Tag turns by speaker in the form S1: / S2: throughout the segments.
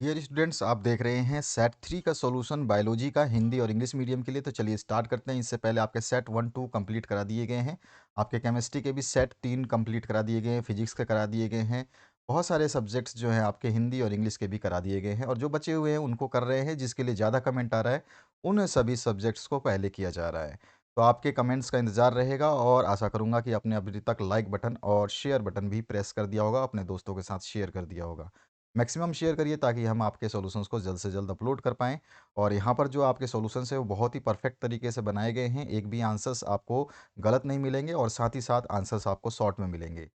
S1: Dear students, आप देख रहे हैं सेट 3 का सॉल्यूशन बायोलॉजी का हिंदी और इंग्लिश मीडियम के लिए। तो चलिए स्टार्ट करते हैं। इससे पहले आपके सेट 1 2 कंप्लीट करा दिए गए हैं। आपके केमिस्ट्री के भी सेट 3 कंप्लीट करा दिए गए हैं, फिजिक्स के करा दिए गए हैं। बहुत सारे सब्जेक्ट्स जो हैं आपके हिंदी और इंग्लिश के भी करा दिए गए हैं, और जो बचे हुए हैं उनको कर रहे हैं। जिसके लिए ज़्यादा कमेंट आ रहा है उन सभी सब्जेक्ट्स को पहले किया जा रहा है। तो आपके कमेंट्स का इंतज़ार रहेगा, और आशा करूँगा कि आपने अभी तक लाइक बटन और शेयर बटन भी प्रेस कर दिया होगा, अपने दोस्तों के साथ शेयर कर दिया होगा। मैक्सिमम शेयर करिए ताकि हम आपके सॉल्यूशंस को जल्द से जल्द अपलोड कर पाएँ। और यहाँ पर जो आपके सॉल्यूशंस हैं वो बहुत ही परफेक्ट तरीके से बनाए गए हैं। एक भी आंसर्स आपको गलत नहीं मिलेंगे, और साथ ही साथ आंसर्स आपको शॉर्ट में मिलेंगे।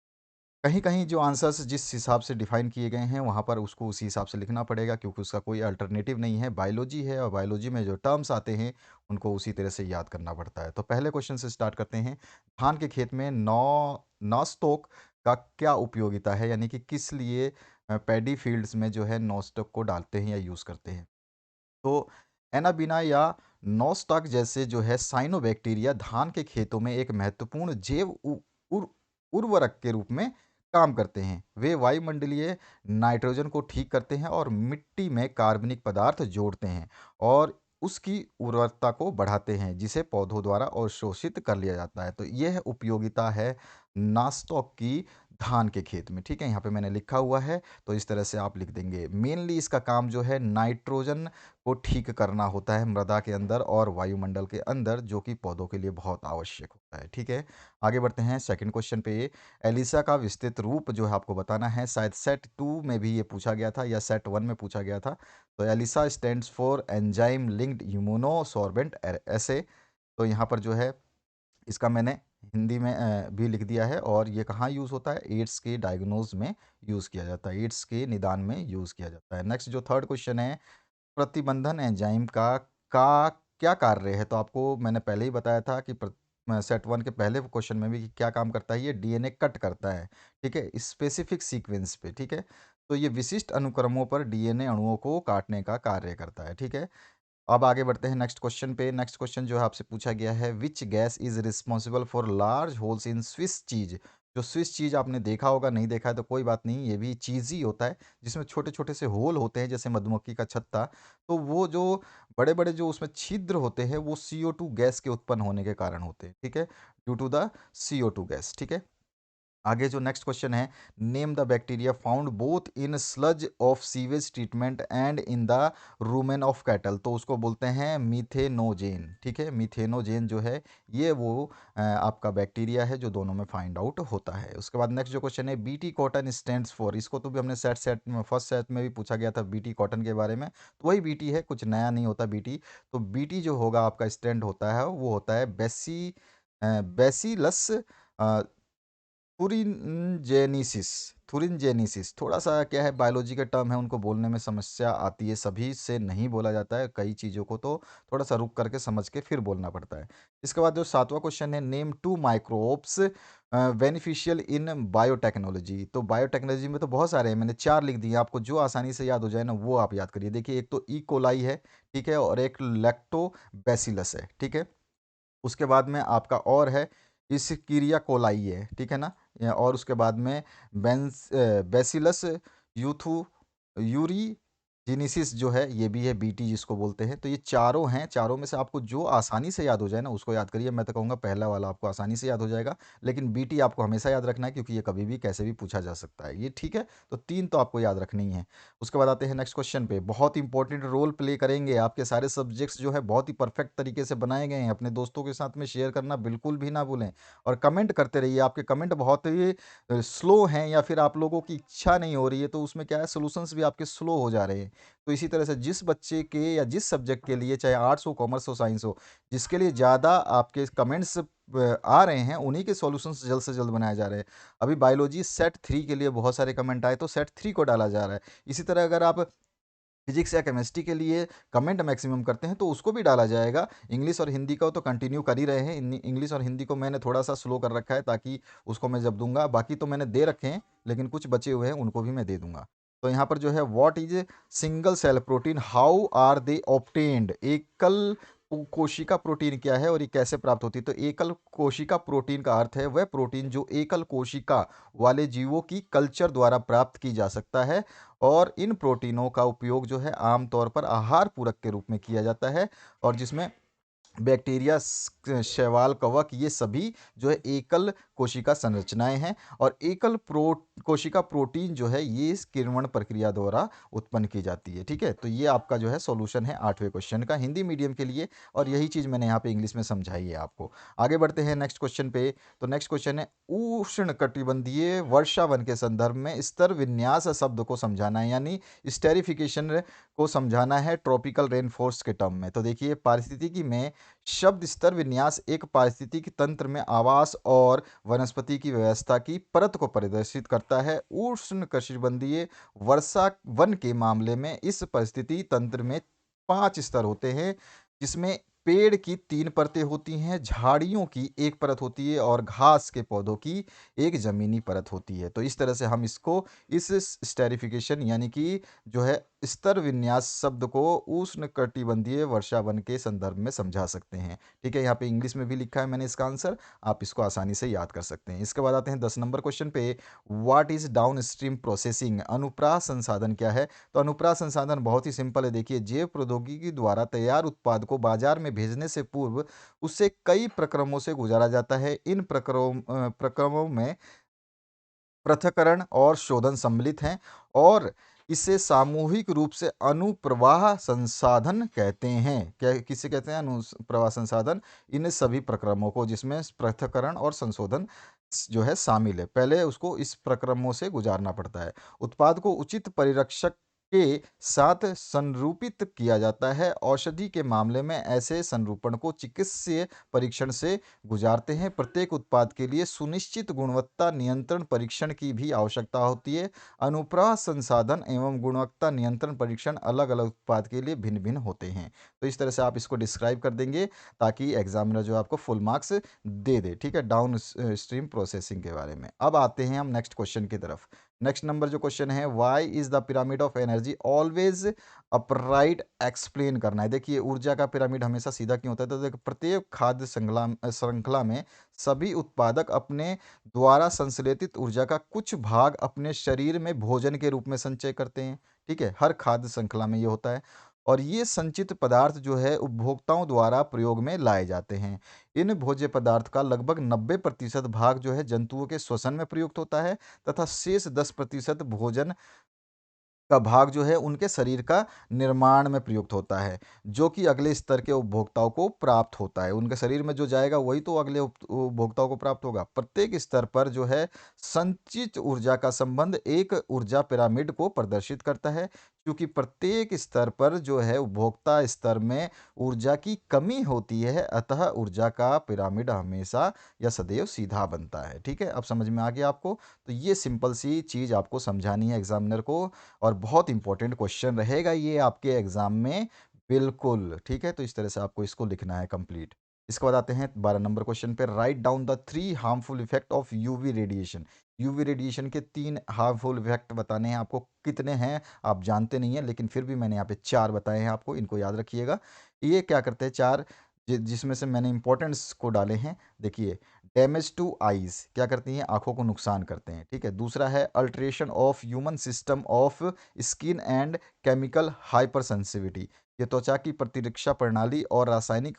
S1: कहीं-कहीं जो आंसर्स जिस हिसाब से डिफ़ाइन किए गए हैं वहाँ पर उसको उसी हिसाब से लिखना पड़ेगा, क्योंकि उसका कोई अल्टरनेटिव नहीं है। बायोलॉजी है, और बायोलॉजी में जो टर्म्स आते हैं उनको उसी तरह से याद करना पड़ता है। तो पहले क्वेश्चन से स्टार्ट करते हैं। धान के खेत में नॉसटॉक का क्या उपयोगिता है? यानी कि किस लिए पैडी फील्ड्स में जो है नॉसटॉक को डालते हैं या यूज़ करते हैं? तो एनाबिना या नॉस्टॉक जैसे जो है साइनोबैक्टीरिया धान के खेतों में एक महत्वपूर्ण जैव उर, उर्वरक के रूप में काम करते हैं। वे वायुमंडलीय नाइट्रोजन को ठीक करते हैं और मिट्टी में कार्बनिक पदार्थ जोड़ते हैं, और उसकी उर्वरकता को बढ़ाते हैं, जिसे पौधों द्वारा अवशोषित कर लिया जाता है। तो यह उपयोगिता है नास्टॉक की धान के खेत में। ठीक है, यहाँ पे मैंने लिखा हुआ है, तो इस तरह से आप लिख देंगे। मेनली इसका काम जो है नाइट्रोजन को ठीक करना होता है मृदा के अंदर और वायुमंडल के अंदर, जो कि पौधों के लिए बहुत आवश्यक होता है। ठीक है, आगे बढ़ते हैं सेकंड क्वेश्चन पे। एलिसा का विस्तृत रूप जो है आपको बताना है। शायद सेट 2 में भी ये पूछा गया था या सेट 1 में पूछा गया था। तो ELISA stands for enzyme linked immunosorbent assay. तो यहाँ पर जो है इसका मैंने हिंदी में भी लिख दिया है। और ये कहाँ यूज़ होता है? एड्स के डायग्नोज में यूज़ किया जाता है, एड्स के निदान में यूज़ किया जाता है। नेक्स्ट जो थर्ड क्वेश्चन है, प्रतिबंधन एंजाइम का क्या कार्य है? तो आपको मैंने पहले ही बताया था कि सेट 1 के पहले क्वेश्चन में भी कि क्या काम करता है, ये डीएनए कट करता है। ठीक है, स्पेसिफिक सीक्वेंस पे। ठीक है, तो ये विशिष्ट अनुक्रमों पर डीएनए अणुओं को काटने का कार्य करता है। ठीक है, अब आगे बढ़ते हैं नेक्स्ट क्वेश्चन पे। नेक्स्ट क्वेश्चन जो है आपसे पूछा गया है, which gas is responsible for large holes in Swiss cheese? जो स्विस चीज आपने देखा होगा, नहीं देखा है तो कोई बात नहीं, ये भी चीज ही होता है जिसमें छोटे छोटे से होल होते हैं, जैसे मधुमक्खी का छत्ता। तो वो जो बड़े बड़े जो उसमें छिद्र होते हैं वो CO2 गैस के उत्पन्न होने के कारण होते हैं। ठीक है, due to the CO2 gas. ठीक है, आगे जो नेक्स्ट क्वेश्चन है, name the bacteria found both in sludge of sewage treatment and in the rumen of cattle. तो उसको बोलते हैं मीथेनोजेन। ठीक है, मीथेनोजेन जो है ये वो आपका बैक्टीरिया है जो दोनों में फाइंड आउट होता है। उसके बाद नेक्स्ट जो क्वेश्चन है, बीटी कॉटन स्टैंड्स फॉर। इसको तो भी हमने सेट में फर्स्ट सेट में भी पूछा गया था बीटी कॉटन के बारे में। तो वही बीटी है, कुछ नया नहीं होता बीटी। तो बीटी जो होगा आपका स्टैंड होता है वो होता है बेसिलस थुरिनजेनिसिस। थुरिनजेनिसिस थोड़ा सा क्या है, बायोलॉजी के टर्म है, उनको बोलने में समस्या आती है, सभी से नहीं बोला जाता है। कई चीज़ों को तो थोड़ा सा रुक करके समझ के फिर बोलना पड़ता है। इसके बाद जो सातवां क्वेश्चन है, name 2 microbes beneficial in biotechnology. तो बायोटेक्नोलॉजी में तो बहुत सारे हैं, मैंने 4 लिख दिए। आपको जो आसानी से याद हो जाए ना वो आप याद करिए। देखिए, एक तो ई कोलाई है, ठीक है, और एक लैक्टोबैसिलस है। ठीक है, उसके बाद में आपका और है इस्कीरिया कोलाई है, ठीक है ना। और उसके बाद में बेसिलस यूथू यूरीजिनिसिस जो है ये भी है, बीटी जिसको बोलते हैं। तो ये चारों हैं, चारों में से आपको जो आसानी से याद हो जाए ना उसको याद करिए। मैं तो कहूँगा पहला वाला आपको आसानी से याद हो जाएगा, लेकिन बीटी आपको हमेशा याद रखना है, क्योंकि ये कभी भी कैसे भी पूछा जा सकता है ये। ठीक है, तो 3 तो आपको याद रखनी ही है। उसके बाद आते हैं नेक्स्ट क्वेश्चन पे। बहुत इंपॉर्टेंट रोल प्ले करेंगे, आपके सारे सब्जेक्ट्स जो है बहुत ही परफेक्ट तरीके से बनाए गए हैं। अपने दोस्तों के साथ में शेयर करना बिल्कुल भी ना भूलें, और कमेंट करते रहिए। आपके कमेंट बहुत ही स्लो हैं, या फिर आप लोगों की इच्छा नहीं हो रही है, तो उसमें क्या है, सॉल्यूशंस भी आपके स्लो हो जा रहे हैं। तो इसी तरह से जिस बच्चे के या जिस सब्जेक्ट के लिए, चाहे आर्ट्स हो, कॉमर्स हो, साइंस हो, जिसके लिए ज़्यादा आपके कमेंट्स आ रहे हैं, उन्हीं के सॉल्यूशंस जल्द से जल्द बनाए जा रहे हैं। अभी बायोलॉजी सेट 3 के लिए बहुत सारे कमेंट आए, तो सेट 3 को डाला जा रहा है। इसी तरह अगर आप फिजिक्स या केमिस्ट्री के लिए कमेंट मैक्सिमम करते हैं तो उसको भी डाला जाएगा। इंग्लिश और हिंदी का तो कंटिन्यू कर ही रहे हैं। इंग्लिश और हिंदी को मैंने थोड़ा सा स्लो कर रखा है, ताकि उसको मैं जब दूंगा, बाकी तो मैंने दे रखे हैं, लेकिन कुछ बचे हुए हैं उनको भी मैं दे दूंगा। तो यहाँ पर जो है, what is single cell protein, how are they obtained? एकल कोशिका प्रोटीन क्या है और ये कैसे प्राप्त होती है? तो एकल कोशिका प्रोटीन का अर्थ है वह प्रोटीन जो एकल कोशिका वाले जीवों की कल्चर द्वारा प्राप्त की जा सकता है, और इन प्रोटीनों का उपयोग जो है आमतौर पर आहार पूरक के रूप में किया जाता है, और जिसमें बैक्टीरिया, शैवाल, कवक, ये सभी जो है एकल कोशिका संरचनाएं हैं, और एकल कोशिका प्रोटीन जो है ये इस किण्वन प्रक्रिया द्वारा उत्पन्न की जाती है। ठीक है, तो ये आपका जो है सॉल्यूशन है 8वें क्वेश्चन का हिंदी मीडियम के लिए, और यही चीज़ मैंने यहाँ पे इंग्लिश में समझाई है आपको। आगे बढ़ते हैं नेक्स्ट क्वेश्चन पे। तो नेक्स्ट क्वेश्चन है, उष्ण कटिबंधीय वर्षावन के संदर्भ में स्तर विन्यास शब्द को समझाना है, यानी स्टेरिफिकेशन को समझाना है ट्रॉपिकल रेनफोर्स के टर्म में। तो देखिए, पारिस्थितिकी में शब्द स्तर विन्यास एक पारिस्थितिकी तंत्र में आवास और वनस्पति की व्यवस्था की परत को प्रदर्शित करता है। उष्ण कटिबंधीय वर्षा वन के मामले में इस परिस्थिति तंत्र में 5 स्तर होते हैं, जिसमें पेड़ की 3 परतें होती हैं, झाड़ियों की 1 परत होती है, और घास के पौधों की एक जमीनी परत होती है। तो इस तरह से हम इसको, इस स्टेरिफिकेशन यानी कि जो है स्तर विन्यास शब्द को उष्णकटिबंधीय वर्षावन के संदर्भ में समझा सकते हैं। ठीक है, यहाँ पे इंग्लिश में भी लिखा है मैंने इसका आंसर, आप इसको आसानी से याद कर सकते हैं। इसके बाद आते हैं 10 नंबर क्वेश्चन पे। What is down stream processing? अनुप्राह संसाधन क्या है? तो अनुप्राह संसाधन बहुत ही सिंपल है। देखिए, जैव प्रौद्योगिकी द्वारा तैयार उत्पाद को बाजार में भेजने से पूर्व उसे कई प्रक्रमों से गुजारा जाता है। इन प्रक्रमों में पृथक्करण और शोधन सम्मिलित हैं, और इसे सामूहिक रूप से अनुप्रवाह संसाधन कहते हैं। क्या किसे कहते हैं? अनुप्रवाह संसाधन इन सभी प्रक्रमों को, जिसमें पृथक्करण और संशोधन जो है शामिल है। पहले उसको इस प्रक्रमों से गुजारना पड़ता है। उत्पाद को उचित परिरक्षक के साथ संरूपित किया जाता है। औषधि के मामले में ऐसे संरूपण को चिकित्सीय परीक्षण से गुजारते हैं। प्रत्येक उत्पाद के लिए सुनिश्चित गुणवत्ता नियंत्रण परीक्षण की भी आवश्यकता होती है। अनुप्रस्थ संसाधन एवं गुणवत्ता नियंत्रण परीक्षण अलग अलग उत्पाद के लिए भिन्न भिन्न होते हैं। तो इस तरह से आप इसको डिस्क्राइब कर देंगे, ताकि एग्जामिनर जो आपको फुल मार्क्स दे दे। ठीक है, डाउन स्ट्रीम प्रोसेसिंग के बारे में। अब आते हैं हम नेक्स्ट क्वेश्चन की तरफ। नेक्स्ट नंबर जो क्वेश्चन है, why is the pyramid of energy always upright? Explain करना है। देखिए, ऊर्जा का पिरामिड हमेशा सीधा क्यों होता है? तो देखो, प्रत्येक खाद्य श्रृंखला में सभी उत्पादक अपने द्वारा संश्लेषित ऊर्जा का कुछ भाग अपने शरीर में भोजन के रूप में संचय करते हैं। ठीक है, हर खाद्य श्रृंखला में ये होता है, और ये संचित पदार्थ जो है उपभोक्ताओं द्वारा प्रयोग में लाए जाते हैं। इन भोज्य पदार्थ का लगभग 90% भाग जो है जंतुओं के श्वसन में प्रयुक्त होता है, तथा शेष 10% भोजन का भाग जो है उनके शरीर का निर्माण में प्रयुक्त होता है, जो कि अगले स्तर के उपभोक्ताओं को प्राप्त होता है। उनके शरीर में जो जाएगा वही तो अगले उपभोक्ताओं को प्राप्त होगा। प्रत्येक स्तर पर जो है संचित ऊर्जा का संबंध एक ऊर्जा पिरामिड को प्रदर्शित करता है, क्योंकि प्रत्येक स्तर पर जो है उपभोक्ता स्तर में ऊर्जा की कमी होती है, अतः ऊर्जा का पिरामिड हमेशा या सदैव सीधा बनता है। ठीक है, अब समझ में आ गया आपको? तो ये सिंपल सी चीज़ आपको समझानी है एग्जामिनर को, और बहुत इंपॉर्टेंट क्वेश्चन रहेगा ये आपके एग्जाम में, बिल्कुल। ठीक है, तो इस तरह से आपको इसको लिखना है कंप्लीट। इसके बाद आते हैं 12 नंबर क्वेश्चन पे। Write down the 3 harmful effect of UV radiation. UV radiation के 3 हार्मफुल इफेक्ट बताने हैं आपको। कितने हैं आप जानते नहीं हैं, लेकिन फिर भी मैंने यहाँ पे 4 बताए हैं आपको, इनको याद रखिएगा। ये क्या करते हैं 4, जिसमें से मैंने इंपॉर्टेंस को डाले हैं। देखिए, डैमेज टू आईज क्या करती हैं? आंखों को नुकसान करते हैं। ठीक है, दूसरा है alteration of human system of skin and chemical hyper sensitivity. ये त्वचा की प्रतिरक्षा प्रणाली और रासायनिक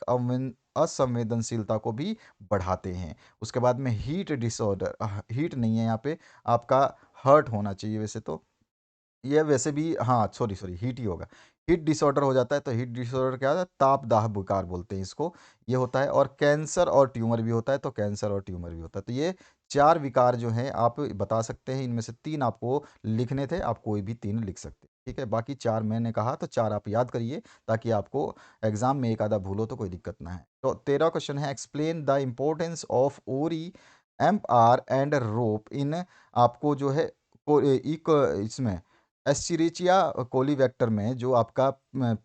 S1: असंवेदनशीलता को भी बढ़ाते हैं। उसके बाद में हीट डिसऑर्डर, हीट नहीं है यहाँ पे, आपका हर्ट होना चाहिए वैसे तो, ये वैसे भी, हाँ सॉरी सॉरी, हीट ही होगा। हीट डिसऑर्डर हो जाता है, तो हीट डिसऑर्डर क्या होता है? ताप दाह बुखार बोलते हैं इसको, ये होता है। और कैंसर और ट्यूमर भी होता है, तो कैंसर और ट्यूमर भी होता है। तो ये 4 विकार जो हैं आप बता सकते हैं। इनमें से 3 आपको लिखने थे, आप कोई भी 3 लिख सकते हैं। ठीक है, बाकी 4 मैंने कहा, तो 4 आप याद करिए, ताकि आपको एग्जाम में एक आधा भूलो तो कोई दिक्कत ना है। तो 13 क्वेश्चन है, एक्सप्लेन द इम्पोर्टेंस ऑफ ओरी एम्प आर एंड रोप इन, आपको जो है इसमें एस्चेरिचिया कोलीबैक्टर में, जो आपका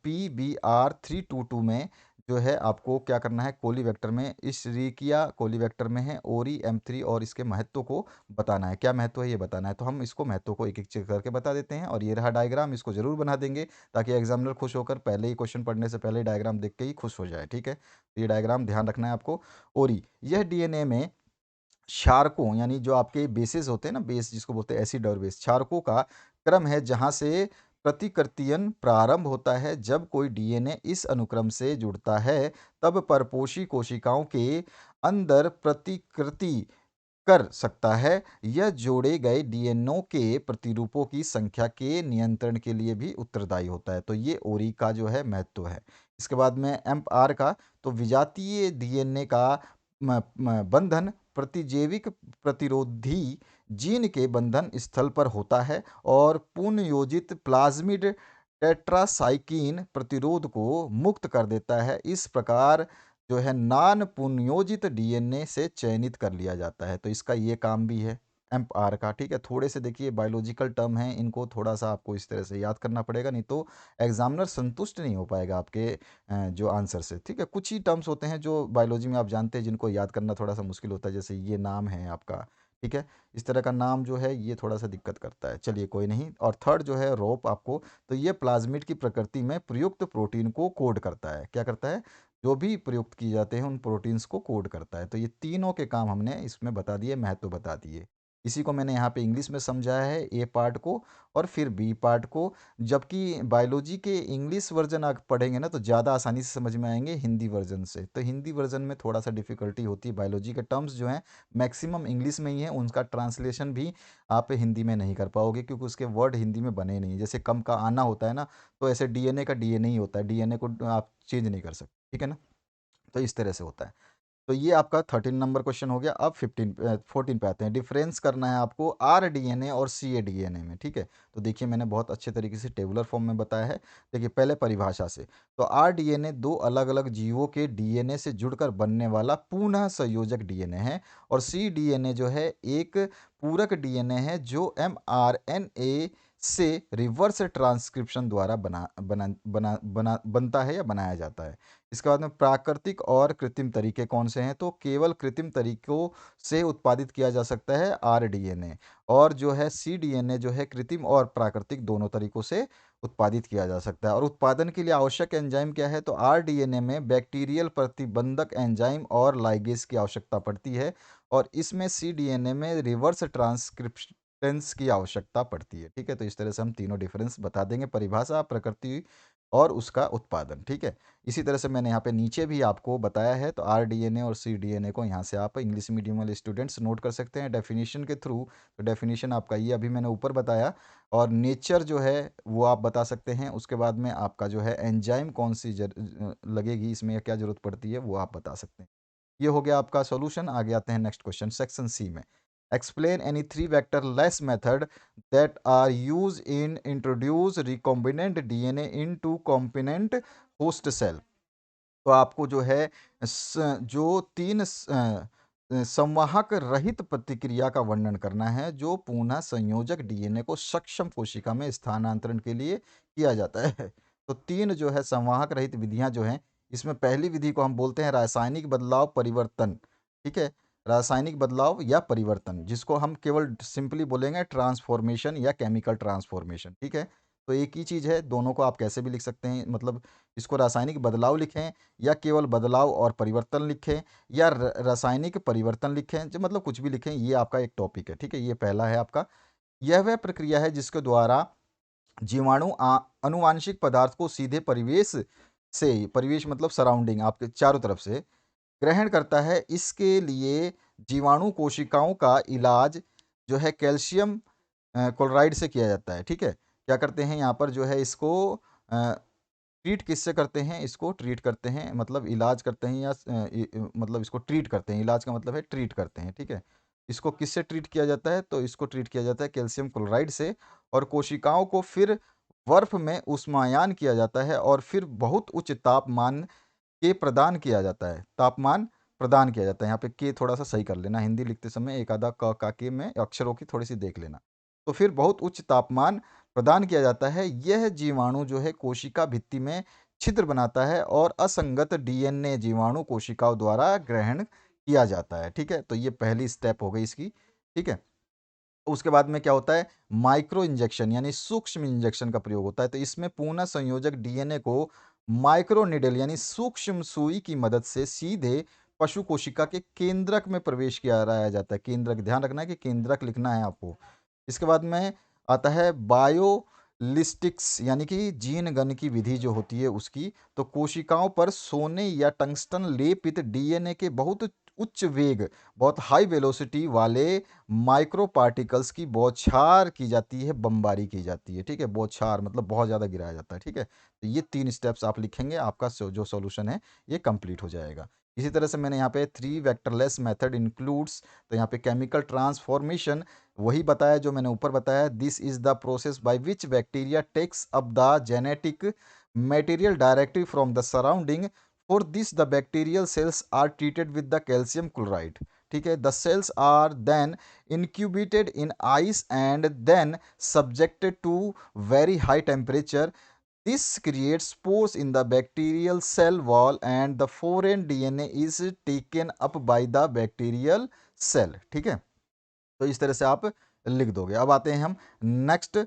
S1: PBR 322 में जो है आपको क्या करना है, कोलीवेक्टर में इशरिकिया कोलीवेक्टर में है, ओरी M3 और इसके महत्व को बताना है। क्या महत्व है ये बताना है। तो हम इसको महत्व को एक-एक चीज़ करके बता देते हैं और ये रहा डायग्राम, इसको ज़रूर बना देंगे ताकि एग्ज़ामिनर खुश होकर पहले ही क्वेश्चन पढ़ने से पहले डायग्राम देख के ही खुश हो जाए, ठीक है। तो ये डायग्राम ध्यान रखना है आपको। ओरी, यह डीएनए में क्षारकों यानी जो आपके बेसेस होते हैं ना, बेस जिसको बोलते हैं एसिड और बेस, क्षारकों का क्रम है जहां से प्रतिकृतियन प्रारंभ होता है। जब कोई डीएनए इस अनुक्रम से जुड़ता है तब परपोषी कोशिकाओं के अंदर प्रतिकृति कर सकता है। यह जोड़े गए डीएनओ के प्रतिरूपों की संख्या के नियंत्रण के लिए भी उत्तरदायी होता है। तो ये ओरी का जो है महत्व है। इसके बाद में एम्प आर का, तो विजातीय डीएनए का बंधन प्रतिजैविक प्रतिरोधी जीन के बंधन स्थल पर होता है और पुनर्योजित प्लाज्मिड टेट्रासाइक्लिन प्रतिरोध को मुक्त कर देता है। इस प्रकार जो है नॉन पुनर्योजित डीएनए से चयनित कर लिया जाता है। तो इसका ये काम भी है एम्प आर का, ठीक है। थोड़े से देखिए बायोलॉजिकल टर्म हैं, इनको थोड़ा सा आपको इस तरह से याद करना पड़ेगा, नहीं तो एग्जामिनर संतुष्ट नहीं हो पाएगा आपके जो आंसर से, ठीक है। कुछ ही टर्म्स होते हैं जो बायोलॉजी में आप जानते हैं जिनको याद करना थोड़ा सा मुश्किल होता है, जैसे ये नाम है आपका, ठीक है। इस तरह का नाम जो है ये थोड़ा सा दिक्कत करता है, चलिए कोई नहीं। और थर्ड जो है रोप आपको, तो ये प्लाज्मिड की प्रकृति में प्रयुक्त प्रोटीन को कोड करता है। क्या करता है, जो भी प्रयुक्त किए जाते हैं उन प्रोटीन्स को कोड करता है। तो ये तीनों के काम हमने इसमें बता दिए, महत्व बता दिए। इसी को मैंने यहाँ पे इंग्लिश में समझाया है, ए पार्ट को और फिर बी पार्ट को। जबकि बायोलॉजी के इंग्लिश वर्जन आप पढ़ेंगे ना तो ज़्यादा आसानी से समझ में आएंगे हिंदी वर्जन से। तो हिंदी वर्जन में थोड़ा सा डिफ़िकल्टी होती है, बायोलॉजी के टर्म्स जो हैं मैक्सिमम इंग्लिश में ही है, उनका ट्रांसलेशन भी आप हिंदी में नहीं कर पाओगे क्योंकि उसके वर्ड हिंदी में बने नहीं। जैसे कम का आना होता है ना, तो ऐसे डीएनए का डीएनए ही होता है, डीएनए को आप चेंज नहीं कर सकते, ठीक है ना। तो इस तरह से होता है। तो ये आपका 13 नंबर क्वेश्चन हो गया। अब 14 पे आते हैं। डिफरेंस करना है आपको आरडीएनए और सीएडीएनए में, ठीक है। तो देखिए मैंने बहुत अच्छे तरीके से टेबुलर फॉर्म में बताया है। देखिए पहले परिभाषा से, तो आरडीएनए दो अलग अलग जीवों के डीएनए से जुड़कर बनने वाला पुनः संयोजक डीएनए है और सीडीएनए जो है एक पूरक डीएनए है जो एमआरएनए से रिवर्स ट्रांसक्रिप्शन द्वारा बनता है या बनाया जाता है। इसके बाद में प्राकृतिक और कृत्रिम तरीके कौन से हैं, तो केवल कृत्रिम तरीकों से उत्पादित किया जा सकता है आरडीएनए, और जो है सीडीएनए जो है कृत्रिम और प्राकृतिक दोनों तरीकों से उत्पादित किया जा सकता है। और उत्पादन के लिए आवश्यक एंजाइम क्या है, तो आरडीएनए में बैक्टीरियल प्रतिबंधक एंजाइम और लाइगेज की आवश्यकता पड़ती है और इसमें सीडीएनए में रिवर्स ट्रांसक्रिप्शंस की आवश्यकता पड़ती है, ठीक है। तो इस तरह से हम तीनों डिफरेंस बता देंगे, परिभाषा, प्रकृति और उसका उत्पादन, ठीक है। इसी तरह से मैंने यहाँ पे नीचे भी आपको बताया है, तो आरडीएनए और सीडीएनए को यहाँ से आप इंग्लिश मीडियम वाले स्टूडेंट्स नोट कर सकते हैं डेफिनेशन के थ्रू। तो डेफिनेशन आपका ये अभी मैंने ऊपर बताया, और नेचर जो है वो आप बता सकते हैं। उसके बाद में आपका जो है एंजाइम कौन सी लगेगी इसमें या क्या जरूरत पड़ती है वो आप बता सकते हैं। ये हो गया आपका सॉल्यूशन। आगे आते हैं नेक्स्ट क्वेश्चन सेक्शन सी में। Explain any three vector less method that are use in introduce recombinant DNA into combinant host cell. तो आपको जो है जो तीन संवाहक रहित प्रतिक्रिया का वर्णन करना है जो पुनः संयोजक डीएनए को सक्षम कोशिका में स्थानांतरण के लिए किया जाता है। तो तीन जो है संवाहक रहित विधियां जो हैं, इसमें पहली विधि को हम बोलते हैं रासायनिक बदलाव परिवर्तन, ठीक है। रासायनिक बदलाव या परिवर्तन, जिसको हम केवल सिंपली बोलेंगे ट्रांसफॉर्मेशन या केमिकल ट्रांसफॉर्मेशन, ठीक है। तो एक ही चीज़ है, दोनों को आप कैसे भी लिख सकते हैं, मतलब इसको रासायनिक बदलाव लिखें या केवल बदलाव और परिवर्तन लिखें या रासायनिक परिवर्तन लिखें, जो मतलब कुछ भी लिखें, ये आपका एक टॉपिक है, ठीक है। ये पहला है आपका। यह वह प्रक्रिया है जिसके द्वारा जीवाणु अनुवांशिक पदार्थ को सीधे परिवेश से, परिवेश मतलब सराउंडिंग आपके चारों तरफ से, ग्रहण करता है। इसके लिए जीवाणु कोशिकाओं का इलाज जो है कैल्शियम क्लोराइड से किया जाता है, ठीक है। क्या करते हैं यहाँ पर जो है इसको ट्रीट किससे करते हैं, इसको ट्रीट करते हैं मतलब इलाज करते हैं या मतलब इसको ट्रीट करते हैं, इलाज का मतलब है ट्रीट करते हैं, ठीक है। इसको किससे ट्रीट किया जाता है, तो इसको ट्रीट किया जाता है कैल्शियम क्लोराइड से, और कोशिकाओं को फिर बर्फ में उष्मायान किया जाता है और फिर बहुत उच्च तापमान के प्रदान किया जाता है, तापमान प्रदान किया जाता है। यहाँ पे के थोड़ा सा सही कर लेना, हिंदी लिखते समय एक आधा क का के में अक्षरों की थोड़ी सी देख लेना। तो फिर बहुत उच्च तापमान प्रदान किया जाता है। यह जीवाणु जो है कोशिका भित्ति में छिद्र बनाता है और असंगत डीएनए जीवाणु कोशिकाओं द्वारा ग्रहण किया जाता है। ठीक है, तो ये पहली स्टेप हो गई इसकी। ठीक है, उसके बाद में क्या होता है, माइक्रो इंजेक्शन यानी सूक्ष्म इंजेक्शन का प्रयोग होता है। तो इसमें पुनः संयोजक डीएनए को माइक्रो निडल यानी सूक्ष्म सुई की मदद से सीधे पशु कोशिका के केंद्रक में प्रवेश किया जाता है। केंद्रक, ध्यान रखना है कि केंद्रक लिखना है आपको। इसके बाद में आता है बायोलिस्टिक्स यानी कि जीन गन की विधि जो होती है उसकी। तो कोशिकाओं पर सोने या टंगस्टन लेपित डीएनए के बहुत उच्च वेग, बहुत हाई वेलोसिटी वाले माइक्रो पार्टिकल्स की बौछार की जाती है, बमबारी की जाती है। ठीक है, बौछार मतलब बहुत ज़्यादा गिराया जाता है। ठीक है, तो ये 3 स्टेप्स आप लिखेंगे, आपका जो सॉल्यूशन है ये कंप्लीट हो जाएगा। इसी तरह से मैंने यहाँ पे 3 वेक्टरलेस मेथड इंक्लूड्स, तो यहाँ पे केमिकल ट्रांसफॉर्मेशन वही बताया जो मैंने ऊपर बताया। This is the process by which bacteria takes up the genetic material directly from the surrounding. For this the bacterial cells are treated with the calcium chloride. ठीक है, the cells are then incubated in ice and then subjected to very high temperature. This creates pores in the bacterial cell wall and the foreign DNA is taken up by the bacterial cell. ठीक है, तो इस तरह से आप लिख दोगे। अब आते हैं हम नेक्स्ट,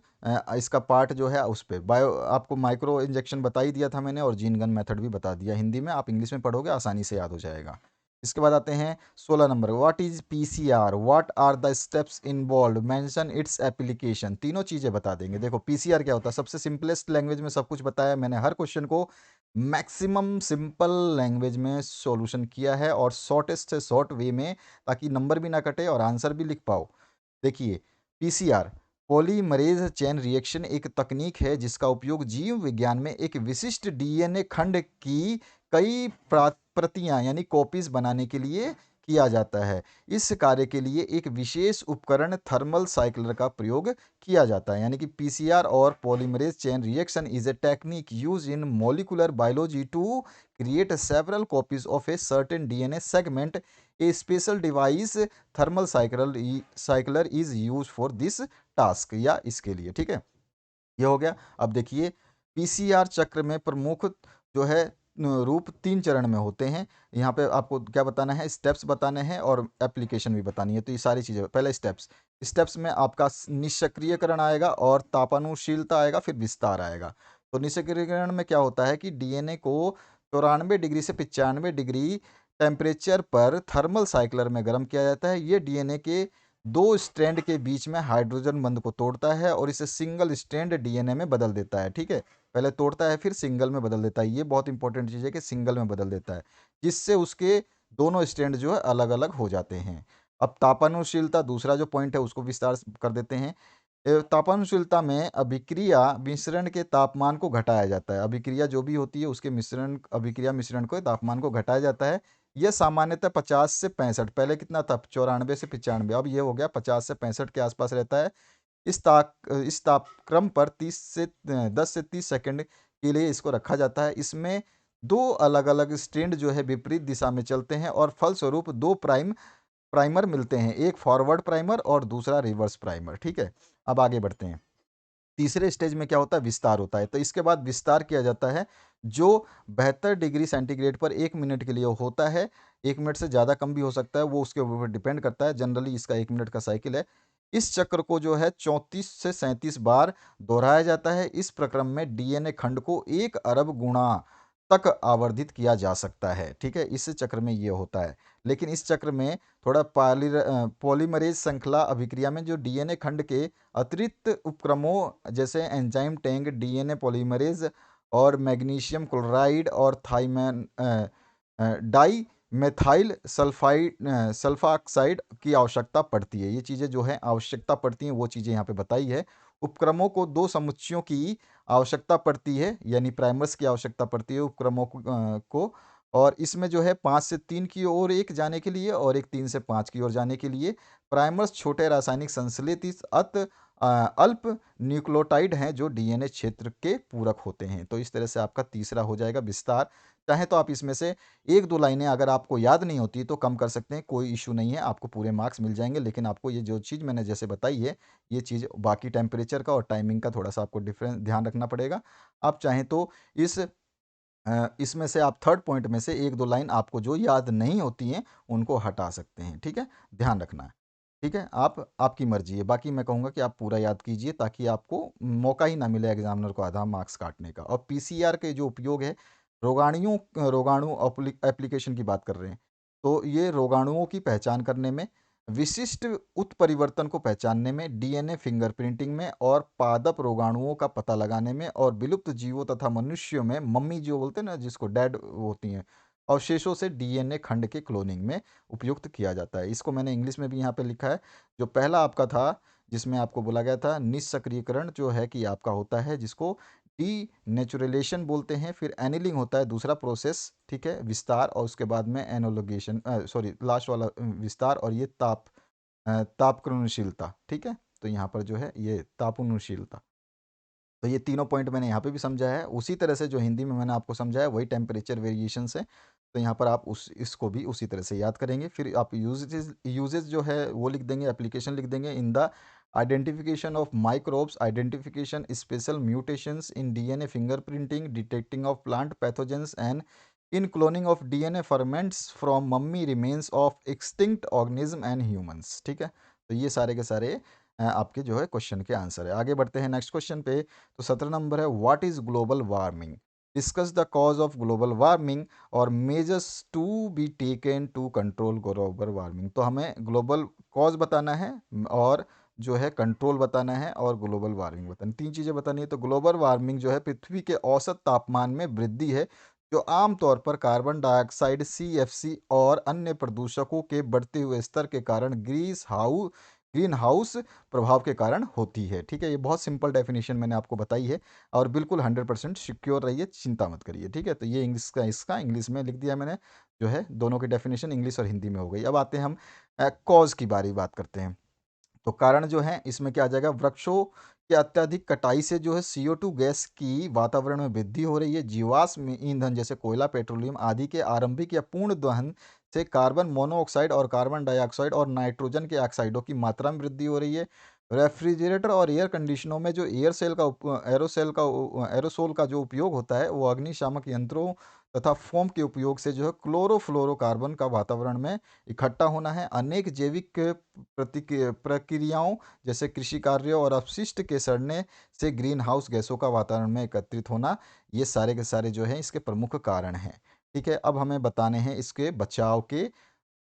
S1: इसका पार्ट जो है उस पे बायो, आपको माइक्रो इंजेक्शन बता ही दिया था मैंने और जीन गन मेथड भी बता दिया हिंदी में, आप इंग्लिश में पढ़ोगे आसानी से याद हो जाएगा। इसके बाद आते हैं 16 number, what is PCR, what are the steps involve, mention its application. तीनों चीज़ें बता देंगे। देखो पीसीआर क्या होता है, सबसे सिंपलेस्ट लैंग्वेज में सब कुछ बताया मैंने, हर क्वेश्चन को मैक्सिमम सिंपल लैंग्वेज में सॉल्यूशन किया है और शॉर्टेस्ट से शॉर्ट वे में, ताकि नंबर भी ना कटे और आंसर भी लिख पाओ। देखिए, पीसीआर पॉलीमरेज चेन रिएक्शन एक तकनीक है जिसका उपयोग जीव विज्ञान में एक विशिष्ट डीएनए खंड की कई प्रतियां यानी कॉपीज बनाने के लिए किया जाता है। इस कार्य के लिए एक विशेष उपकरण थर्मल साइक्लर का प्रयोग किया जाता है। यानी कि पीसीआर और polymerase chain reaction is a technique use in molecular biology to create several copies of a certain DNA segment. A special device thermal cycler is use for this task, या इसके लिए। ठीक है, ये हो गया। अब देखिए, पीसीआर चक्र में प्रमुख जो है रूप 3 चरण में होते हैं। यहाँ पे आपको क्या बताना है, स्टेप्स बताने हैं और एप्लीकेशन भी बतानी है। तो ये सारी चीज़ें, पहले स्टेप्स, स्टेप्स में आपका निष्क्रियकरण आएगा और तापानुशीलता आएगा, फिर विस्तार आएगा। तो निष्क्रियकरण में क्या होता है कि डीएनए को 94 डिग्री से 95 डिग्री टेम्परेचर पर थर्मल साइक्लर में गर्म किया जाता है। ये डीएनए के 2 स्ट्रैंड के बीच में हाइड्रोजन बंध को तोड़ता है और इसे सिंगल स्ट्रैंड डीएनए में बदल देता है। ठीक है, पहले तोड़ता है फिर सिंगल में बदल देता है। ये बहुत इंपॉर्टेंट चीज़ है कि सिंगल में बदल देता है, जिससे उसके दोनों स्ट्रैंड जो है अलग अलग हो जाते हैं। अब तापानुशीलता दूसरा जो पॉइंट है उसको विस्तार कर देते हैं। तापानुशीलता में अभिक्रिया मिश्रण के तापमान को घटाया जाता है। अभिक्रिया जो भी होती है उसके मिश्रण, अभिक्रिया मिश्रण को तापमान को घटाया जाता है। यह सामान्यतः 50 से 65, पहले कितना था 94 से 95, अब ये हो गया 50 से 65 के आसपास रहता है। इस तापक्रम पर 10 से 30 सेकंड के लिए इसको रखा जाता है। इसमें 2 अलग अलग स्ट्रैंड जो है विपरीत दिशा में चलते हैं और फलस्वरूप 2 प्राइमर मिलते हैं, एक फॉरवर्ड प्राइमर और दूसरा रिवर्स प्राइमर। ठीक है, अब आगे बढ़ते हैं। तीसरे स्टेज में क्या होता है, विस्तार होता है। तो इसके बाद विस्तार किया जाता है जो 72 डिग्री सेंटीग्रेड पर 1 मिनट के लिए होता है। 1 मिनट से ज़्यादा कम भी हो सकता है, वो उसके ऊपर डिपेंड करता है। जनरली इसका 1 मिनट का साइकिल है। इस चक्र को जो है 34 से 37 बार दोहराया जाता है। इस प्रक्रम में डीएनए खंड को 1 अरब गुणा तक आवर्धित किया जा सकता है। ठीक है, इस चक्र में ये होता है। लेकिन इस चक्र में थोड़ा पॉलीमरेज श्रृंखला अभिक्रिया में जो डीएनए खंड के अतिरिक्त उपक्रमों जैसे एंजाइम टैंक, डीएनए पॉलीमरेज और मैग्नीशियम क्लोराइड और थाइमैन डाई मेथाइल सल्फाक्साइड की आवश्यकता पड़ती है। ये चीज़ें जो है आवश्यकता पड़ती हैं, वो चीज़ें यहाँ पे बताई है। उपक्रमों को 2 समुच्चयों की आवश्यकता पड़ती है, यानी प्राइमर्स की आवश्यकता पड़ती है उपक्रमों को। और इसमें जो है 5 से 3 की ओर एक जाने के लिए और एक 3 से 5 की ओर जाने के लिए। प्राइमर्स छोटे रासायनिक संश्लेषित अल्प न्यूक्लियोटाइड हैं जो डीएनए क्षेत्र के पूरक होते हैं। तो इस तरह से आपका तीसरा हो जाएगा विस्तार। चाहे तो आप इसमें से 1-2 लाइनें अगर आपको याद नहीं होती तो कम कर सकते हैं, कोई इशू नहीं है, आपको पूरे मार्क्स मिल जाएंगे। लेकिन आपको ये जो चीज़ मैंने जैसे बताई है, ये चीज़ बाकी टेम्परेचर का और टाइमिंग का थोड़ा सा आपको डिफरेंस ध्यान रखना पड़ेगा। आप चाहें तो इस इसमें से आप थर्ड पॉइंट में से 1-2 लाइन आपको जो याद नहीं होती हैं, उनको हटा सकते हैं, ठीक है? ध्यान रखना है, ठीक है? आपकी मर्ज़ी है, बाकी मैं कहूँगा कि आप पूरा याद कीजिए ताकि आपको मौका ही ना मिले एग्ज़ामिनर को आधा मार्क्स काटने का। और पीसीआर के जो उपयोग है, रोगाणु एप्लीकेशन की बात कर रहे हैं, तो ये रोगाणुओं की पहचान करने में, विशिष्ट उत्परिवर्तन को पहचानने में, डीएनए फिंगरप्रिंटिंग में और पादप रोगाणुओं का पता लगाने में और विलुप्त जीवों तथा मनुष्यों में मम्मी जो बोलते हैं ना जिसको डेड होती हैं अवशेषों से डीएनए खंड के क्लोनिंग में उपयुक्त किया जाता है। इसको मैंने इंग्लिश में भी यहाँ पे लिखा है। जो पहला आपका था जिसमें आपको बोला गया था निःसक्रियकरण जो है कि आपका होता है जिसको डी नेचुरलेशन बोलते हैं, फिर एनिलिंग होता है दूसरा प्रोसेस, ठीक है, विस्तार, और उसके बाद में एनोलोगेशन, सॉरी लास्ट वाला विस्तार, और ये तापक्रमशीलता, ठीक है। तो यहाँ पर जो है ये तापनुशीलता, तो ये तीनों पॉइंट मैंने यहाँ पे भी समझा है। उसी तरह से जो हिंदी में मैंने आपको समझाया वही टेम्परेचर वेरिएशन है। तो यहाँ पर आप उस इसको भी उसी तरह से याद करेंगे। फिर आप यूजेज जो है वो लिख देंगे, एप्लीकेशन लिख देंगे। In the identification of microbes, identification special mutations in DNA fingerprinting, detecting of plant pathogens and in cloning of DNA ferments from mummy remains of extinct organism and humans, ठीक है। तो ये सारे के सारे आपके जो है क्वेश्चन के आंसर है। आगे बढ़ते हैं नेक्स्ट क्वेश्चन पे। तो 17 नंबर है what is global warming, discuss the cause of global warming और measures to be taken to control global warming. तो हमें ग्लोबल कॉज बताना है और जो है कंट्रोल बताना है और ग्लोबल वार्मिंग बतानी, तीन चीज़ें बतानी है। तो ग्लोबल वार्मिंग जो है पृथ्वी के औसत तापमान में वृद्धि है जो आमतौर पर कार्बन डाइऑक्साइड, सीएफसी और अन्य प्रदूषकों के बढ़ते हुए स्तर के कारण ग्रीन हाउस प्रभाव के कारण होती है, ठीक है। ये बहुत सिंपल डेफिनेशन मैंने आपको बताई है और बिल्कुल 100% सिक्योर रहिए, चिंता मत करिए, ठीक है। तो ये इंग्लिश का इसका इंग्लिश में लिख दिया मैंने, जो है दोनों की डेफिनेशन इंग्लिश और हिंदी में हो गई। अब आते हैं हम कॉज की बात करते हैं। तो कारण जो है इसमें क्या आ जाएगा, वृक्षों के अत्यधिक कटाई से जो है CO2 गैस की वातावरण में वृद्धि हो रही है। जीवाश्म ईंधन जैसे कोयला, पेट्रोलियम आदि के आरंभिक या पूर्ण दहन से कार्बन मोनोऑक्साइड और कार्बन डाइऑक्साइड और नाइट्रोजन के ऑक्साइडों की मात्रा में वृद्धि हो रही है। रेफ्रिजरेटर और एयर कंडीशनों में जो एरोसोल का जो उपयोग होता है वो अग्निशामक यंत्रों तथा फोम के उपयोग से जो है क्लोरोफ्लोरोकार्बन का वातावरण में इकट्ठा होना है। अनेक जैविक प्रक्रियाओं जैसे कृषि कार्यों और अपशिष्ट के सड़ने से ग्रीन हाउस गैसों का वातावरण में एकत्रित होना, ये सारे के सारे जो है इसके प्रमुख कारण हैं, ठीक है। अब हमें बताने हैं इसके बचाव के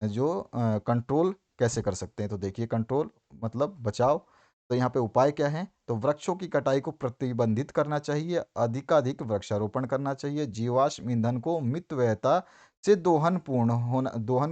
S1: जो कंट्रोल कैसे कर सकते हैं। तो देखिए कंट्रोल मतलब बचाव, तो यहाँ पे उपाय क्या है, तो वृक्षों की कटाई को प्रतिबंधित करना चाहिए, अधिकाधिक वृक्षारोपण करना चाहिए, जीवाश्म ईंधन को मितव्ययता से दोहन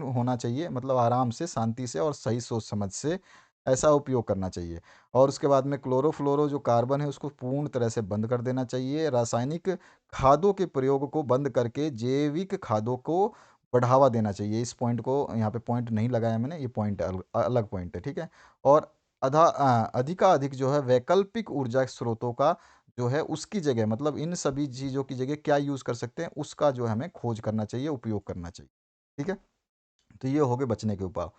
S1: होना चाहिए, मतलब आराम से, शांति से और सही सोच समझ से ऐसा उपयोग करना चाहिए। और उसके बाद में क्लोरोफ्लोरो जो कार्बन है उसको पूर्ण तरह से बंद कर देना चाहिए। रासायनिक खादों के प्रयोग को बंद करके जैविक खादों को बढ़ावा देना चाहिए। इस पॉइंट को यहाँ पे पॉइंट नहीं लगाया मैंने, ये पॉइंट अलग पॉइंट है, ठीक है। और अधिकाधिक जो है वैकल्पिक ऊर्जा स्रोतों का जो है उसकी जगह, मतलब इन सभी चीज़ों की जगह क्या यूज़ कर सकते हैं उसका जो है हमें खोज करना चाहिए, उपयोग करना चाहिए, ठीक है। तो ये हो गए बचने के उपाय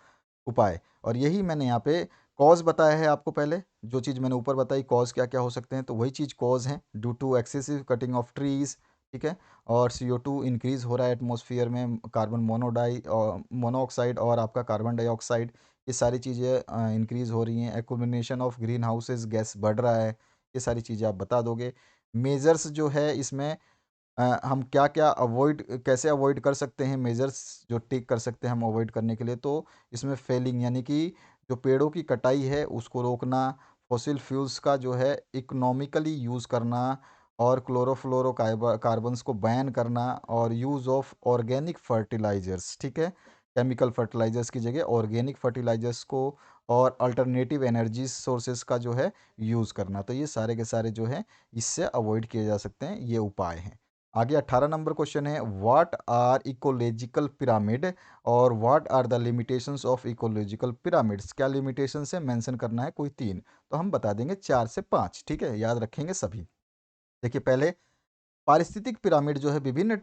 S1: उपाय और यही मैंने यहाँ पे कॉज बताया है आपको। पहले जो चीज़ मैंने ऊपर बताई कॉज क्या क्या हो सकते हैं, तो वही चीज़ कॉज है, due to excessive cutting of trees, ठीक है। और CO2 इंक्रीज हो रहा है एटमॉस्फेयर में, कार्बन मोनोऑक्साइड और आपका कार्बन डाइऑक्साइड, ये सारी चीज़ें इंक्रीज हो रही हैं। Accumulation of green houses gas बढ़ रहा है, ये सारी चीज़ें आप बता दोगे। मेजर्स जो है इसमें हम क्या क्या अवॉइड कैसे अवॉइड कर सकते हैं, मेजर्स जो टेक कर सकते हैं हम अवॉइड करने के लिए, तो इसमें फेलिंग यानी कि जो पेड़ों की कटाई है उसको रोकना, फॉसिल फ्यूल्स का जो है इकोनॉमिकली यूज़ करना और क्लोरोफ्लोरो कार्बन्स को बैन करना और यूज़ ऑफ ऑर्गेनिक फर्टिलाइजर्स, ठीक है, केमिकल फर्टिलाइजर्स की जगह ऑर्गेनिक फर्टिलाइजर्स को और अल्टरनेटिव एनर्जी सोर्सेज का जो है यूज़ करना। तो ये सारे के सारे जो है इससे अवॉइड किए जा सकते हैं, ये उपाय हैं। आगे 18 नंबर क्वेश्चन है व्हाट आर इकोलॉजिकल पिरामिड और what are the limitations of ecological pyramids. क्या लिमिटेशंस है, मेंशन करना है कोई तीन, तो हम बता देंगे 4 से 5, ठीक है, याद रखेंगे सभी। देखिए पहले पारिस्थितिक पिरामिड जो है विभिन्न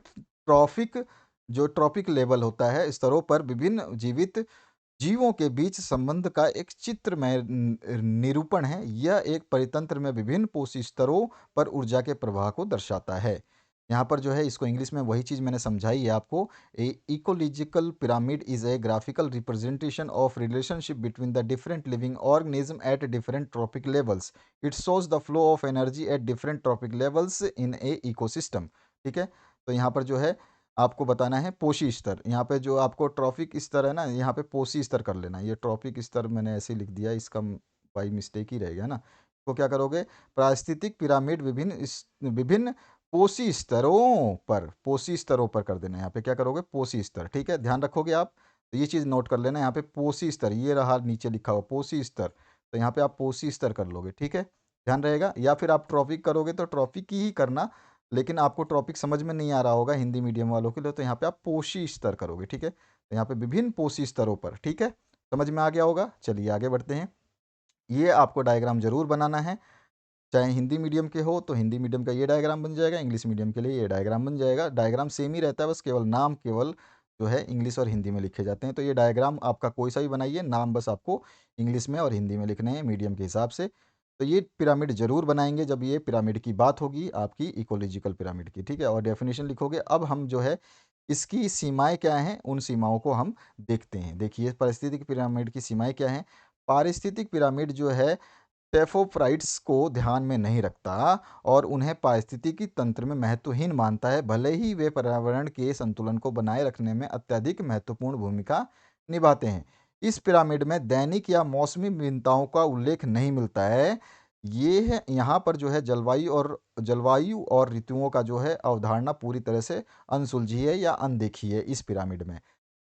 S1: ट्रॉपिक लेवल होता है स्तरों पर विभिन्न जीवित जीवों के बीच संबंध का एक चित्रमय निरूपण है। यह एक परितंत्र में विभिन्न पोषी स्तरों पर ऊर्जा के प्रवाह को दर्शाता है। यहाँ पर जो है इसको इंग्लिश में वही चीज़ मैंने समझाई है आपको। A ecological pyramid is a graphical representation of relationship between the different living organism at different trophic levels. It shows the flow of energy at different trophic levels in a ecosystem. ठीक है, तो यहाँ पर जो है आपको बताना है पोषी स्तर। यहाँ पे जो आपको ट्रॉपिक स्तर है ना, यहाँ पे पोषी स्तर कर लेना। ये ट्रॉपिक स्तर मैंने ऐसे ही लिख दिया, इसका बाई मिस्टेक ही रहेगा ना। तो क्या करोगे, पारिस्थितिक पिरामिड विभिन्न पोषी स्तरों पर कर देना। यहाँ पे क्या करोगे, पोषी स्तर। ठीक है, ध्यान रखोगे आप, तो ये चीज़ नोट कर लेना। यहाँ पे पोषी स्तर ये रहा, नीचे लिखा हुआ पोषी स्तर, तो यहाँ पे आप पोषी स्तर कर लोगे। ठीक है, ध्यान रहेगा। या फिर आप ट्रॉपिक करोगे तो ट्रॉपिक की ही करना, लेकिन आपको टॉपिक समझ में नहीं आ रहा होगा हिंदी मीडियम वालों के लिए, तो यहाँ पे आप पोषी स्तर करोगे। ठीक है, तो यहाँ पे विभिन्न पोषी स्तरों पर। ठीक है, समझ में आ गया होगा। चलिए आगे बढ़ते हैं। ये आपको डायग्राम जरूर बनाना है, चाहे हिंदी मीडियम के हो तो हिंदी मीडियम का ये डायग्राम बन जाएगा, इंग्लिश मीडियम के लिए ये डायग्राम बन जाएगा। डायग्राम सेम ही रहता है, बस केवल नाम केवल जो है इंग्लिश और हिंदी में लिखे जाते हैं। तो ये डायग्राम आपका कोई सा भी बनाइए, नाम बस आपको इंग्लिश में और हिंदी में लिखने हैं मीडियम के हिसाब से। तो ये पिरामिड जरूर बनाएंगे जब ये पिरामिड की बात होगी आपकी इकोलॉजिकल पिरामिड की। ठीक है, और डेफिनेशन लिखोगे। अब हम जो है इसकी सीमाएं क्या हैं, उन सीमाओं को हम देखते हैं। देखिए पारिस्थितिक पिरामिड की सीमाएं क्या हैं। पारिस्थितिक पिरामिड जो है टेफोफ्राइट्स को ध्यान में नहीं रखता और उन्हें पारिस्थितिकी तंत्र में महत्वहीन मानता है, भले ही वे पर्यावरण के संतुलन को बनाए रखने में अत्यधिक महत्वपूर्ण भूमिका निभाते हैं। इस पिरामिड में दैनिक या मौसमी भिन्नताओं का उल्लेख नहीं मिलता है। ये है यहाँ पर जो है जलवायु और ऋतुओं का जो है अवधारणा पूरी तरह से अनसुलझी है या अनदेखी है इस पिरामिड में।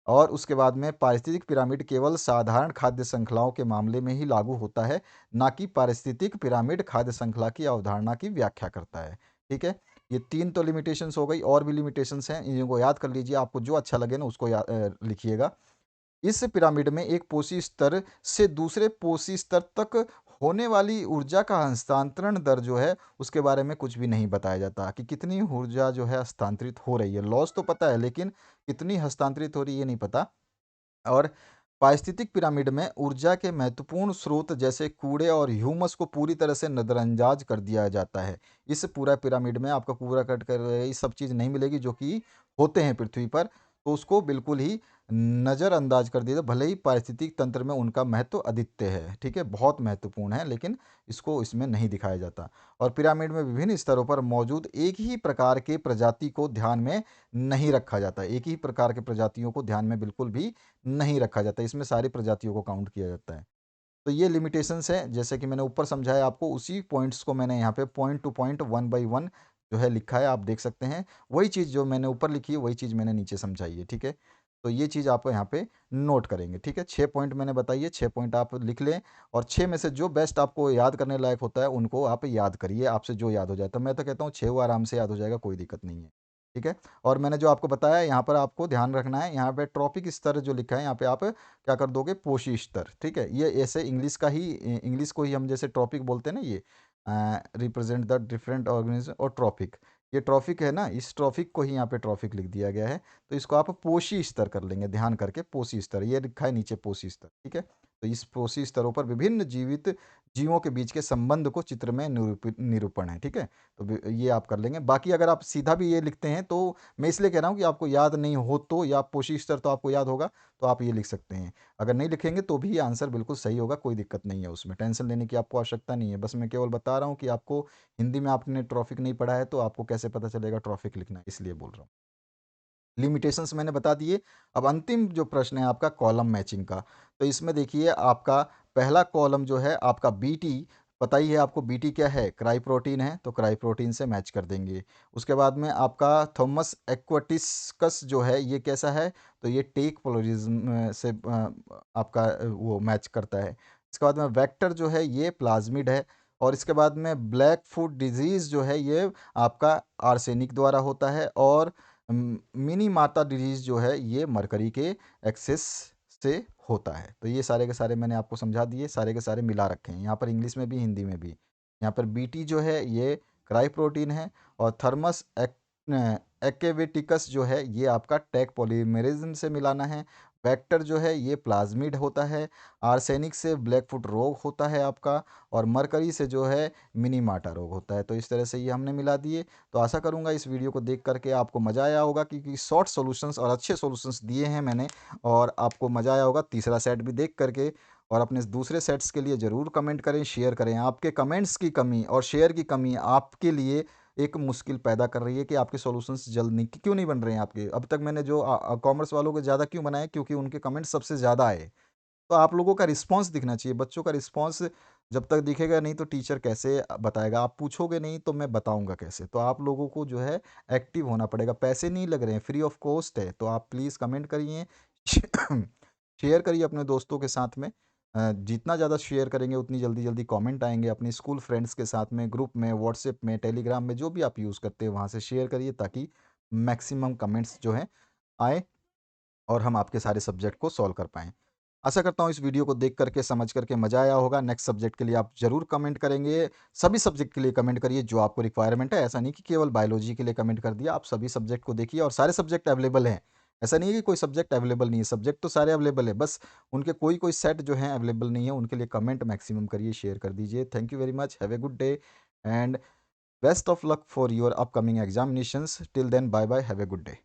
S1: और उसके बाद में पारिस्थितिक पिरामिड केवल साधारण खाद्य श्रृंखलाओं के मामले में ही लागू होता है, ना कि पारिस्थितिक पिरामिड खाद्य श्रृंखला की अवधारणा की व्याख्या करता है। ठीक है, ये 3 तो लिमिटेशंस हो गई, और भी लिमिटेशंस हैं, इनको याद कर लीजिए। आपको जो अच्छा लगे ना उसको लिखिएगा। इस पिरामिड में एक पोषी स्तर से दूसरे पोषी स्तर तक होने वाली ऊर्जा का हस्तांतरण दर जो है उसके बारे में कुछ भी नहीं बताया जाता कि कितनी ऊर्जा जो है हस्तांतरित हो रही है। लॉस तो पता है, लेकिन कितनी हस्तांतरित हो रही है ये नहीं पता। और पारिस्थितिक पिरामिड में ऊर्जा के महत्वपूर्ण स्रोत जैसे कूड़े और ह्यूमस को पूरी तरह से नज़रअंदाज कर दिया जाता है। इस पूरा पिरामिड में आपका कूड़ा कट कर ये सब चीज़ नहीं मिलेगी जो कि होते हैं पृथ्वी पर, तो उसको बिल्कुल ही नज़रअंदाज कर दिया, भले ही पारिस्थितिक तंत्र में उनका महत्व अद्वितीय है। ठीक है, बहुत महत्वपूर्ण है, लेकिन इसको इसमें नहीं दिखाया जाता। और पिरामिड में विभिन्न स्तरों पर मौजूद एक ही प्रकार के प्रजाति को ध्यान में नहीं रखा जाता। एक ही प्रकार के प्रजातियों को ध्यान में बिल्कुल भी नहीं रखा जाता, इसमें सारी प्रजातियों को काउंट किया जाता है। तो ये लिमिटेशंस है, जैसे कि मैंने ऊपर समझाया आपको, उसी पॉइंट्स को मैंने यहाँ पे point two point one by one जो है लिखा है, आप देख सकते हैं। वही चीज़ जो मैंने ऊपर लिखी है वही चीज़ मैंने नीचे समझाई है। ठीक है, तो ये चीज़ आप यहाँ पे नोट करेंगे। ठीक है, 6 पॉइंट मैंने बताइए, 6 पॉइंट आप लिख लें, और 6 में से जो बेस्ट आपको याद करने लायक होता है उनको आप याद करिए, आपसे जो याद हो जाए। तो मैं तो कहता हूँ 6 वो आराम से याद हो जाएगा, कोई दिक्कत नहीं है। ठीक है, और मैंने जो आपको बताया यहाँ पर आपको ध्यान रखना है, यहाँ पे ट्रॉपिक स्तर जो लिखा है यहाँ पे आप क्या कर दोगे, पोषी स्तर। ठीक है, ये ऐसे इंग्लिश का ही, इंग्लिश को ही हम जैसे ट्रॉपिक बोलते हैं ना, ये रिप्रेजेंट द डिफरेंट ऑर्गेनिज्म, और ट्रॉपिक, ये ट्रॉफिक है ना, इस ट्रॉफिक को ही यहाँ पे ट्रॉफिक लिख दिया गया है। तो इसको आप पोषी स्तर कर लेंगे, ध्यान करके पोषी स्तर ये लिखा है नीचे, पोषी स्तर। ठीक है, तो इस पोषी स्तरों पर विभिन्न जीवित जीवों के बीच के संबंध को चित्र में निरूपण है। ठीक है, तो ये आप कर लेंगे। बाकी अगर आप सीधा भी ये लिखते हैं तो मैं इसलिए कह रहा हूँ कि आपको याद नहीं हो तो, या पोषी स्तर तो आपको याद होगा तो आप ये लिख सकते हैं। अगर नहीं लिखेंगे तो भी आंसर बिल्कुल सही होगा, कोई दिक्कत नहीं है, उसमें टेंशन लेने की आपको आवश्यकता नहीं है। बस मैं केवल बता रहा हूँ कि आपको हिंदी में आपने ट्रॉफिक नहीं पढ़ा है तो आपको कैसे पता चलेगा ट्रॉफिक लिखना है, इसलिए बोल रहा हूँ। लिमिटेशंस मैंने बता दिए। अब अंतिम जो प्रश्न है आपका कॉलम मैचिंग का, तो इसमें देखिए आपका पहला कॉलम जो है आपका बीटी, पता ही है आपको बीटी क्या है, क्राई प्रोटीन है, तो क्राई प्रोटीन से मैच कर देंगे। उसके बाद में आपका थॉमस एक्वाटिस्कस जो है ये कैसा है, तो ये टेक पोलरिज्म से आपका वो मैच करता है। इसके बाद में वेक्टर जो है ये प्लाज्मिड है। और इसके बाद में ब्लैक फुट डिजीज़ जो है ये आपका आर्सेनिक द्वारा होता है। और मिनी माता डिजीज़ जो है ये मरकरी के एक्सेस से होता है। तो ये सारे के सारे मैंने आपको समझा दिए, सारे के सारे मिला रखे हैं यहाँ पर, इंग्लिश में भी हिंदी में भी। यहाँ पर बीटी जो है ये क्राई प्रोटीन है, और थर्मस एक्वेटिकस जो है ये आपका टैक पॉलीमेरिज्म से मिलाना है। वेक्टर जो है ये प्लाज्मिड होता है, आर्सेनिक से ब्लैकफुट रोग होता है आपका, और मरकरी से जो है मिनीमाटा रोग होता है। तो इस तरह से ये हमने मिला दिए। तो आशा करूँगा इस वीडियो को देख करके आपको मज़ा आया होगा, क्योंकि शॉर्ट सॉल्यूशंस और अच्छे सॉल्यूशंस दिए हैं मैंने, और आपको मज़ा आया होगा तीसरा सेट भी देख करके। और अपने दूसरे सेट्स के लिए ज़रूर कमेंट करें, शेयर करें। आपके कमेंट्स की कमी और शेयर की कमी आपके लिए एक मुश्किल पैदा कर रही है कि आपके सॉल्यूशंस जल्द नहीं क्यों नहीं बन रहे हैं आपके। अब तक मैंने जो कॉमर्स वालों के ज़्यादा क्यों बनाए, क्योंकि उनके कमेंट सबसे ज़्यादा आए। तो आप लोगों का रिस्पॉन्स दिखना चाहिए, बच्चों का रिस्पॉन्स जब तक दिखेगा नहीं तो टीचर कैसे बताएगा। आप पूछोगे नहीं तो मैं बताऊंगा कैसे। तो आप लोगों को जो है एक्टिव होना पड़ेगा। पैसे नहीं लग रहे हैं, फ्री ऑफ कॉस्ट है। तो आप प्लीज़ कमेंट करिए, शेयर करिए अपने दोस्तों के साथ में। जितना ज़्यादा शेयर करेंगे उतनी जल्दी जल्दी कमेंट आएंगे। अपने स्कूल फ्रेंड्स के साथ में, ग्रुप में, व्हाट्सएप में, टेलीग्राम में, जो भी आप यूज़ करते हैं वहाँ से शेयर करिए, ताकि मैक्सिमम कमेंट्स जो हैं आए और हम आपके सारे सब्जेक्ट को सॉल्व कर पाएँ। आशा करता हूँ इस वीडियो को देख करके, समझ करके मज़ा आया होगा। नेक्स्ट सब्जेक्ट के लिए आप ज़रूर कमेंट करेंगे। सभी सब्जेक्ट के लिए कमेंट करिए जो आपको रिक्वायरमेंट है। ऐसा नहीं कि केवल बायोलॉजी के लिए कमेंट कर दिया। आप सभी सब्जेक्ट को देखिए, और सारे सब्जेक्ट अवेलेबल हैं। ऐसा नहीं है कि कोई सब्जेक्ट अवेलेबल नहीं है, सब्जेक्ट तो सारे अवेलेबल है। बस उनके कोई-कोई सेट जो हैं अवेलेबल नहीं है, उनके लिए कमेंट मैक्सिमम करिए, शेयर कर दीजिए। Thank you very much. Have a good day and best of luck for your upcoming examinations. Till then bye bye, have a good day.